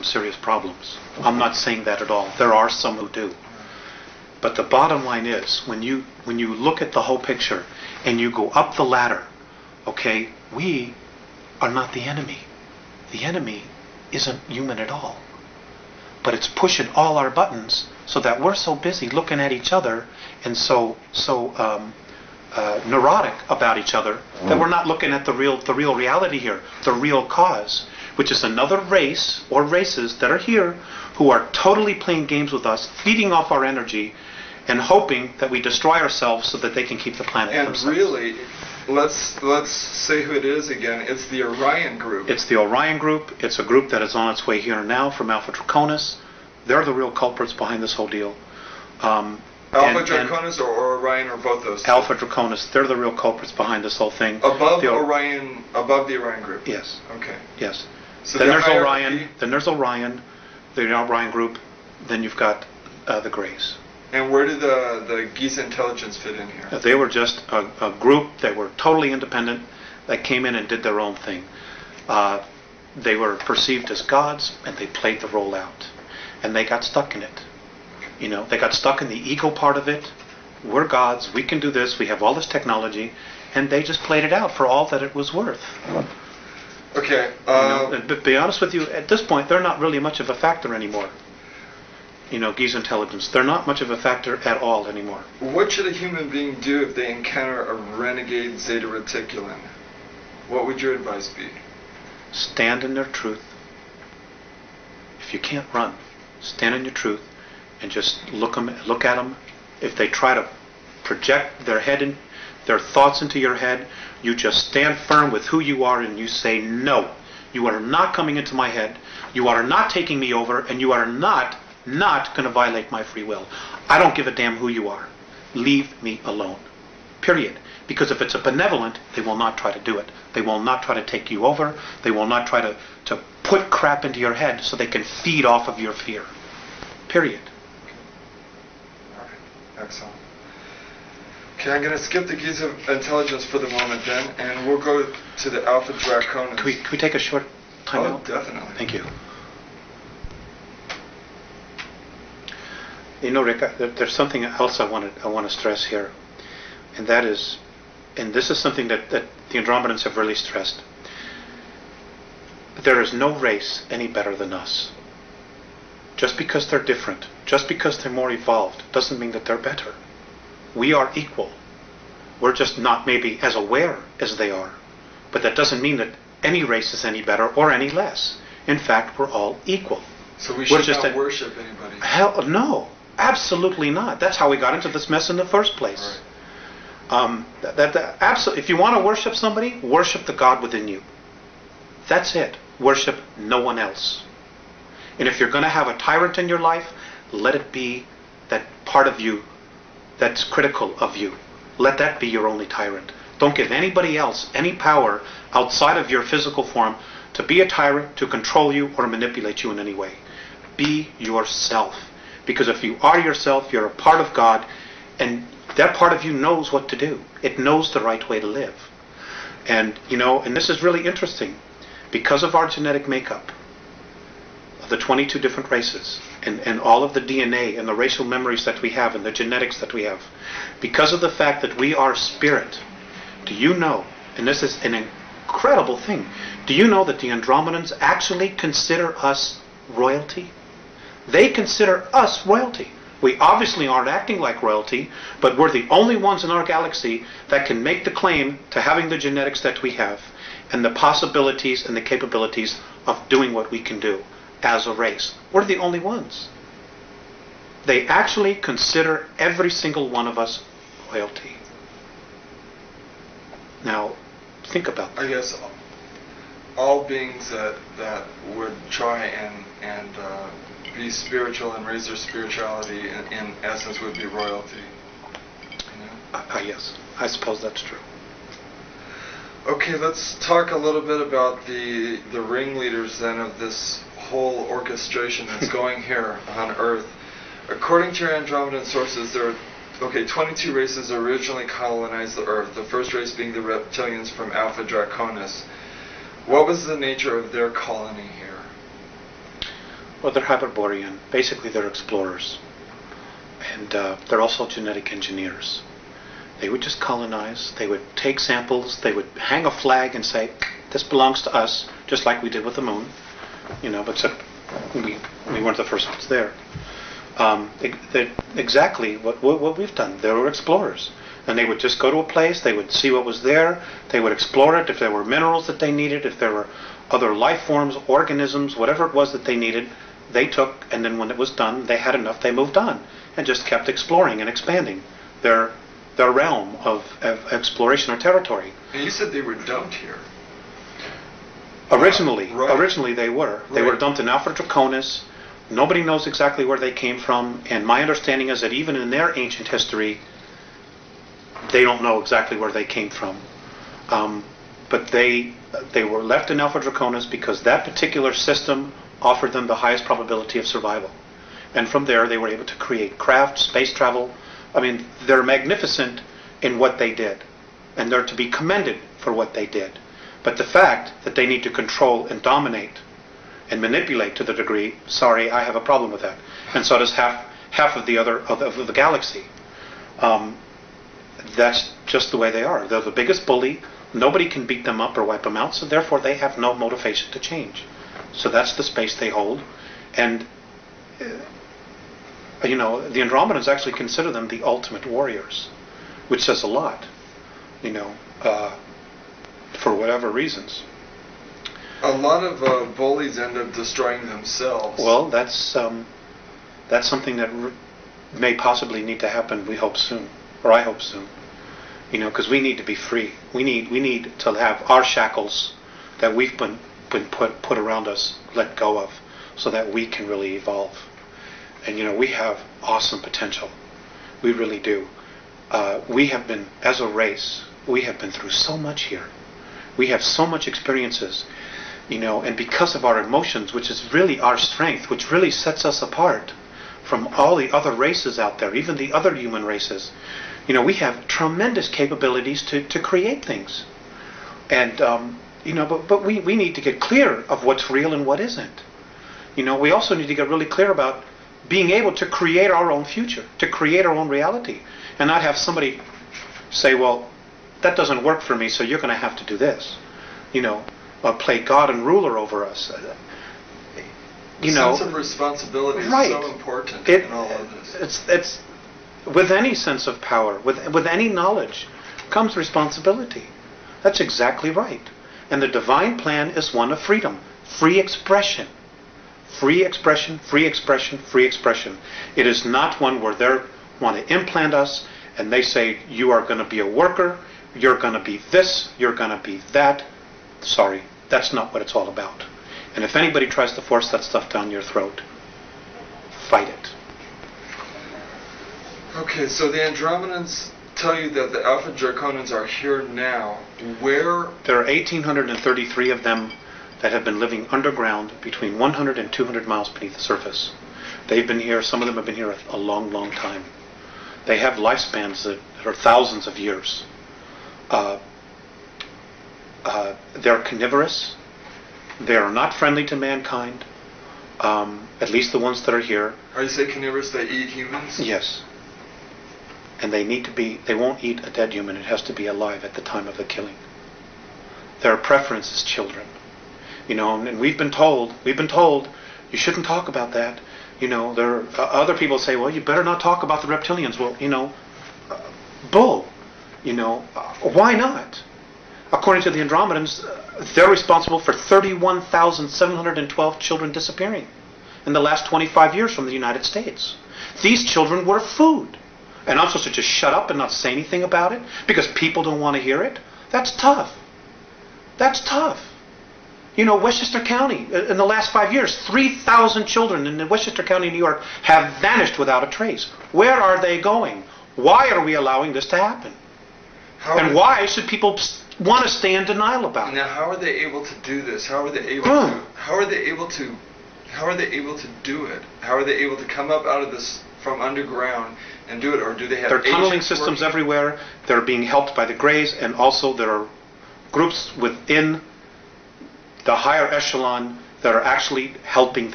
serious problems. I'm not saying that at all. There are some who do. But the bottom line is, when you look at the whole picture and you go up the ladder, okay, we are not the enemy. The enemy isn't human at all. But it's pushing all our buttons so that we're so busy looking at each other and so neurotic about each other that we're not looking at the real reality here, the real cause, which is another race or races that are here who are totally playing games with us, feeding off our energy, and hoping that we destroy ourselves so that they can keep the planet and themselves. Really, let's say who it is again. It's the Orion group. It's the Orion group. It's a group that is on its way here now from Alpha Draconis. They're the real culprits behind this whole deal. Alpha Draconis or Orion, or both those two? Alpha Draconis. They're the real culprits behind this whole thing. Above the Orion group? Yes. Okay. Yes. So then there's Orion. Then there's Orion, the Orion group. Then you've got the Greys. And where did the Giza intelligence fit in here? They were just a group that were totally independent, that came in and did their own thing. They were perceived as gods, and they played the role out. And they got stuck in it. You know, they got stuck in the ego part of it. We're gods, we can do this, we have all this technology, and they just played it out for all that it was worth. Okay. But to be honest with you, at this point, they're not really much of a factor anymore. You know, Giza intelligence, they're not much of a factor at all anymore. What should a human being do if they encounter a renegade Zeta Reticulan? What would your advice be? Stand in their truth. If you can't run, stand in your truth and just look at them. If they try to project their thoughts into your head, you just stand firm with who you are and you say, no, you are not coming into my head, you are not taking me over, and you are not going to violate my free will. I don't give a damn who you are. Leave me alone. Period. Because if it's a benevolent, they will not try to do it. They will not try to take you over. They will not try to put crap into your head so they can feed off of your fear. Period. All right. Excellent. Okay, I'm going to skip the Giza intelligence for the moment then, and we'll go to the Alpha Draconis. Can we take a short time out? Oh, definitely. Thank you. You know, Rick, there's something else I want to stress here, and that is, and this is something that the Andromedans have really stressed. There is no race any better than us. Just because they're different, just because they're more evolved, doesn't mean that they're better. We are equal. We're just not maybe as aware as they are. But that doesn't mean that any race is any better or any less. In fact, we're all equal. So we should not worship anybody? Hell, no. Absolutely not. That's how we got into this mess in the first place. Right. If you want to worship somebody, worship the God within you. That's it. Worship no one else. And if you're going to have a tyrant in your life, let it be that part of you that's critical of you. Let that be your only tyrant. Don't give anybody else any power outside of your physical form to be a tyrant, to control you, or manipulate you in any way. Be yourself. Because if you are yourself, you're a part of God, and that part of you knows what to do. It knows the right way to live. And, you know, and this is really interesting. Because of our genetic makeup, of the 22 different races, and all of the DNA and the racial memories that we have and the genetics that we have, because of the fact that we are spirit, do you know, and this is an incredible thing, do you know that the Andromedans actually consider us royalty? They consider us royalty. We obviously aren't acting like royalty, but we're the only ones in our galaxy that can make the claim to having the genetics that we have and the possibilities and the capabilities of doing what we can do as a race. We're the only ones. They actually consider every single one of us royalty. Now, think about that. I guess all beings that would try and be spiritual and raise their spirituality in essence would be royalty. You know? Yes, I suppose that's true. Okay, let's talk a little bit about the ringleaders then of this whole orchestration that's going here on Earth. According to your Andromedan sources, there are 22 races originally colonized the Earth, the first race being the reptilians from Alpha Draconis. What was the nature of their colony here? Well, they're Hyperborean. Basically, they're explorers. And they're also genetic engineers. They would just colonize. They would take samples. They would hang a flag and say, this belongs to us, just like we did with the moon. But except we weren't the first ones there. Exactly what we've done. They were explorers. And they would just go to a place, they would see what was there, they would explore it, if there were minerals that they needed, if there were other life forms, organisms, whatever it was that they needed, they took, and then when it was done, they had enough, they moved on, and just kept exploring and expanding their realm of exploration or territory. And you said they were dumped here. Originally they were. They were dumped in Alpha Draconis. Nobody knows exactly where they came from, and my understanding is that even in their ancient history, they don't know exactly where they came from. But they were left in Alpha Draconis because that particular system offered them the highest probability of survival. And from there, they were able to create craft, space travel. I mean, they're magnificent in what they did. And they're to be commended for what they did. But the fact that they need to control and dominate and manipulate to the degree, sorry, I have a problem with that. And so does half of the galaxy. That's just the way they are. They're the biggest bully. Nobody can beat them up or wipe them out, so therefore they have no motivation to change. So that's the space they hold. And, the Andromedans actually consider them the ultimate warriors, which says a lot, for whatever reasons. A lot of bullies end up destroying themselves. Well, that's something that may possibly need to happen, we hope soon. Or I hope soon, because we need to be free. We need to have our shackles that we've been put around us let go of, so that we can really evolve. And we have awesome potential. We really do. We have been, as a race, we have been through so much here. We have so much experiences, and because of our emotions, which is really our strength, which really sets us apart from all the other races out there, even the other human races. We have tremendous capabilities to create things. And, but we need to get clear of what's real and what isn't. We also need to get really clear about being able to create our own future, to create our own reality, and not have somebody say, well, that doesn't work for me, so you're going to have to do this. Play God and ruler over us. Sense of responsibility is so important in all of this. It's with any sense of power, with any knowledge, comes responsibility. That's exactly right. And the divine plan is one of freedom, free expression. Free expression, free expression, free expression. It is not one where they want to implant us and they say, you are going to be a worker, you're going to be this, you're going to be that. Sorry, that's not what it's all about. And if anybody tries to force that stuff down your throat, fight it. Okay, so the Andromedans tell you that the Alpha Draconans are here now. Where? There are 1,833 of them that have been living underground between 100 and 200 miles beneath the surface. They've been here, some of them have been here a long, long time. They have lifespans that are thousands of years. They're carnivorous. They are not friendly to mankind, at least the ones that are here. Are you saying carnivorous, they eat humans? Yes. And they won't eat a dead human. It has to be alive at the time of the killing. Their preference is children. And we've been told, you shouldn't talk about that. There are other people say, well, you better not talk about the reptilians. Well, bull. Why not? According to the Andromedans, they're responsible for 31,712 children disappearing in the last 25 years from the United States. These children were food. And I'm supposed to just shut up and not say anything about it because people don't want to hear it? That's tough. That's tough. Westchester County, in the last 5 years, 3,000 children in Westchester County, New York, have vanished without a trace. Where are they going? Why are we allowing this to happen? And why should people want to stay in denial about it? Now, how are they able to do this? How are they able to? How are they able to? How are they able to do it? How are they able to come up out of this from underground and do it, or do they have? There are tunneling systems everywhere. They're being helped by the Greys, and also there are groups within the higher echelon that are actually helping